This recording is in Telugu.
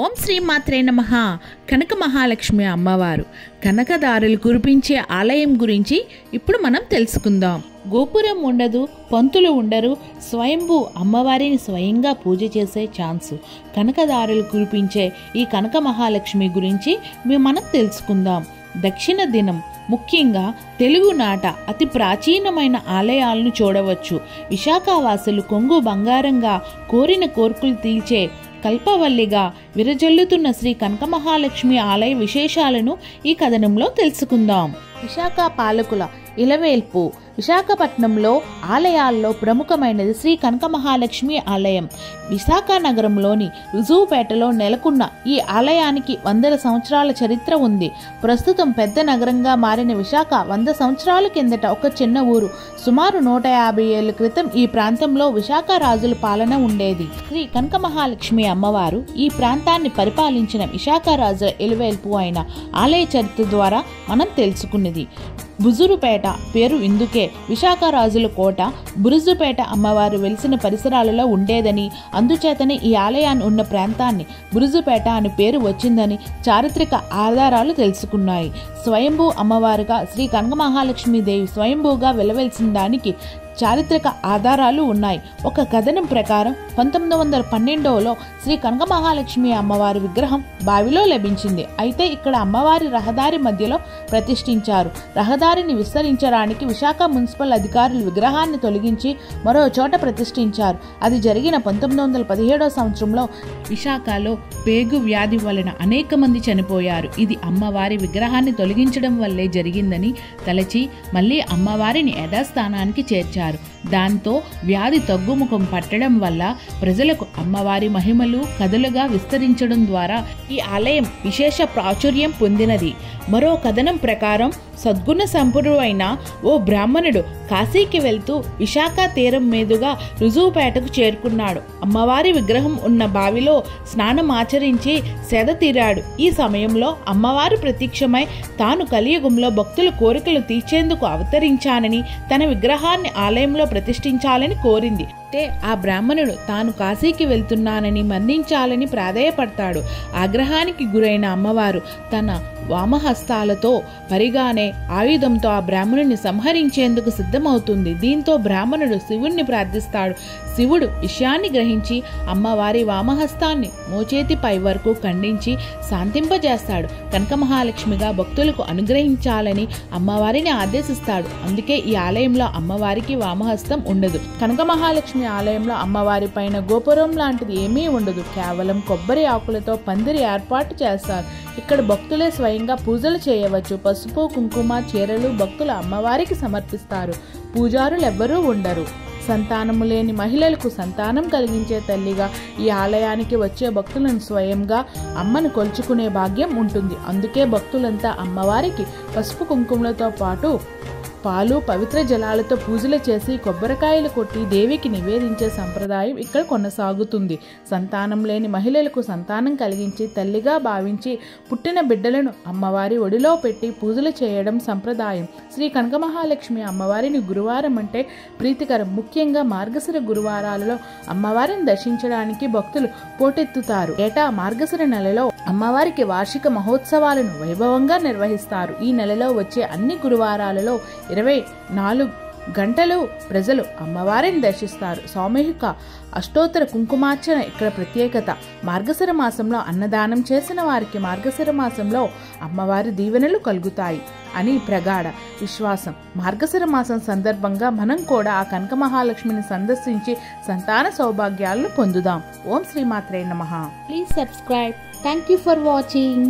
ఓం శ్రీ మాత్రే నమః. కనక మహాలక్ష్మి అమ్మవారు కనకదారులు కురిపించే ఆలయం గురించి ఇప్పుడు మనం తెలుసుకుందాం. గోపురం ఉండదు, పంతులు ఉండరు, స్వయంభూ అమ్మవారిని స్వయంగా పూజ చేసే ఛాన్సు. కనకదారులు కురిపించే ఈ కనక మహాలక్ష్మి గురించి మనం తెలుసుకుందాం. దక్షిణ దినం ముఖ్యంగా తెలుగునాట అతి ప్రాచీనమైన ఆలయాలను చూడవచ్చు. విశాఖవాసులు కొంగు బంగారంగా కోరిన కోర్కులు తీర్చే కల్పవల్లిగా విరజల్లుతున్న శ్రీ కనకమహాలక్ష్మి ఆలయ విశేషాలను ఈ కథనంలో తెలుసుకుందాం. విశాఖ పాలకుల ఇలవేల్పు. విశాఖపట్నంలో ఆలయాల్లో ప్రముఖమైనది శ్రీ కనకమహాలక్ష్మి ఆలయం. విశాఖ నగరంలోని రుజువుపేటలో నెలకొన్న ఈ ఆలయానికి 100 సంవత్సరాల చరిత్ర ఉంది. ప్రస్తుతం పెద్ద నగరంగా మారిన విశాఖ 100 సంవత్సరాల కిందట ఒక చిన్న ఊరు. సుమారు 150 ఏళ్ల క్రితం ఈ ప్రాంతంలో విశాఖ రాజుల పాలన ఉండేది. శ్రీ కనకమహాలక్ష్మి అమ్మవారు ఈ ప్రాంతాన్ని పరిపాలించిన విశాఖ రాజుల ఇలవేల్పు అయిన ఆలయ చరిత్ర ద్వారా మనం తెలుసుకున్నది. బుజురుపేట పేరు ఇందుకే. విశాఖ రాజుల కోట బురుజుపేట అమ్మవారు వెలిసిన పరిసరాలలో ఉండేదని, అందుచేతనే ఈ ఆలయాన్ని ఉన్న ప్రాంతాన్ని బురుజుపేట అని పేరు వచ్చిందని చారిత్రక ఆధారాలు తెలుసుకున్నాయి. స్వయంభూ అమ్మవారుగా శ్రీ కనకమహాలక్ష్మి దేవి స్వయంభూగా వెలవెలిసిన దానికి చారిత్రక ఆధారాలు ఉన్నాయి. ఒక కథనం ప్రకారం 1912లో శ్రీ కనకమహాలక్ష్మి అమ్మవారి విగ్రహం బావిలో లభించింది. అయితే ఇక్కడ అమ్మవారి రహదారి మధ్యలో ప్రతిష్ఠించారు. రహదారిని విస్తరించడానికి విశాఖ మున్సిపల్ అధికారులు విగ్రహాన్ని తొలగించి మరో చోట ప్రతిష్ఠించారు. అది జరిగిన 1917 సంవత్సరంలో విశాఖలో పేగు వ్యాధి వలన అనేక మంది చనిపోయారు. ఇది అమ్మవారి విగ్రహాన్ని తొలగించడం వల్లే జరిగిందని తలచి మళ్ళీ అమ్మవారిని యథాస్థానానికి చేర్చారు. దాంతో వ్యాధి తగ్గుముఖం పట్టడం వల్ల ప్రజలకు అమ్మవారి మహిమలు కథలుగా విస్తరించడం ద్వారా ఈ ఆలయం విశేష ప్రాచుర్యం పొందినది. మరో కథనం ప్రకారం సద్గుణ సంపన్నుడైన ఓ బ్రాహ్మణుడు కాశీకి వెళ్తూ విశాఖ తీరం మీదుగా రుజువుపేటకు చేరుకున్నాడు. అమ్మవారి విగ్రహం ఉన్న బావిలో స్నానం ఆచరించి సేద తీరాడు. ఈ సమయంలో అమ్మవారు ప్రత్యక్షమై తాను కలియుగంలో భక్తుల కోరికలు తీర్చేందుకు అవతరించానని, తన విగ్రహాన్ని ఆలయంలో ప్రతిష్ఠించాలని కోరింది. అంటే ఆ బ్రాహ్మణుడు తాను కాశీకి వెళ్తున్నానని మరణించాలని ప్రాధేయపడతాడు. ఆగ్రహానికి గురైన అమ్మవారు తన వామహస్తాలతో పరిగానే ఆయుధంతో ఆ బ్రాహ్మణుని సంహరించేందుకు సిద్ధమవుతుంది. దీంతో బ్రాహ్మణుడు శివుణ్ణి ప్రార్థిస్తాడు. శివుడు విషయాన్ని గ్రహించి అమ్మవారి వామహస్తాన్ని మోచేతి పై వరకు ఖండించి శాంతింపజేస్తాడు. కనకమహాలక్ష్మిగా భక్తులకు అనుగ్రహించాలని అమ్మవారిని ఆదేశిస్తాడు. అందుకే ఈ ఆలయంలో అమ్మవారికి వామహస్తం ఉండదు. కనకమహాలక్ష్మి ఆలయంలో అమ్మవారి పైన గోపురం లాంటిది ఏమీ ఉండదు. కేవలం కొబ్బరి ఆకులతో పందిరి ఏర్పాటు చేస్తారు. ఇక్కడ భక్తులే స్వయంగా పూజలు చేయవచ్చు. పసుపు, కుంకుమ, చీరలు భక్తులు అమ్మవారికి సమర్పిస్తారు. పూజారులెవ్వరూ ఉండరు. సంతానము లేని మహిళలకు సంతానం కలిగించే తల్లిగా ఈ ఆలయానికి వచ్చే భక్తులను స్వయంగా అమ్మను కొలుచుకునే భాగ్యం ఉంటుంది. అందుకే భక్తులంతా అమ్మవారికి పసుపు కుంకుమలతో పాటు పాలు, పవిత్ర జలాలతో పూజలు చేసి కొబ్బరికాయలు కొట్టి దేవికి నివేదించే సంప్రదాయం ఇక్కడ కొనసాగుతుంది. సంతానం లేని మహిళలకు సంతానం కలిగించి తల్లిగా భావించి పుట్టిన బిడ్డలను అమ్మవారి ఒడిలో పెట్టి పూజలు చేయడం సంప్రదాయం. శ్రీ కనకమహాలక్ష్మి అమ్మవారిని గురువారం అంటే ప్రీతికరం. ముఖ్యంగా మార్గశిర గురువారాలలో అమ్మవారిని దర్శించడానికి భక్తులు పోటెత్తుతారు. ఏటా మార్గశిర నెలలో అమ్మవారికి వార్షిక మహోత్సవాలను వైభవంగా నిర్వహిస్తారు. ఈ నెలలో వచ్చే అన్ని గురువారాలలో 24 గంటలు ప్రజలు అమ్మవారిని దర్శిస్తారు. సామూహిక అష్టోత్తర కుంకుమార్చన ఇక్కడ ప్రత్యేకత. మార్గశిర మాసంలో అన్నదానం చేసిన వారికి మార్గశిర మాసంలో అమ్మవారి దీవెనలు కలుగుతాయి అని ప్రగాఢ విశ్వాసం. మార్గశిర మాసం సందర్భంగా మనం కూడా ఆ కనకమహాలక్ష్మిని సందర్శించి సంతాన సౌభాగ్యాలను పొందుదాం. ఓం శ్రీ మాత్రే నమః. Please subscribe. Thank you for watching.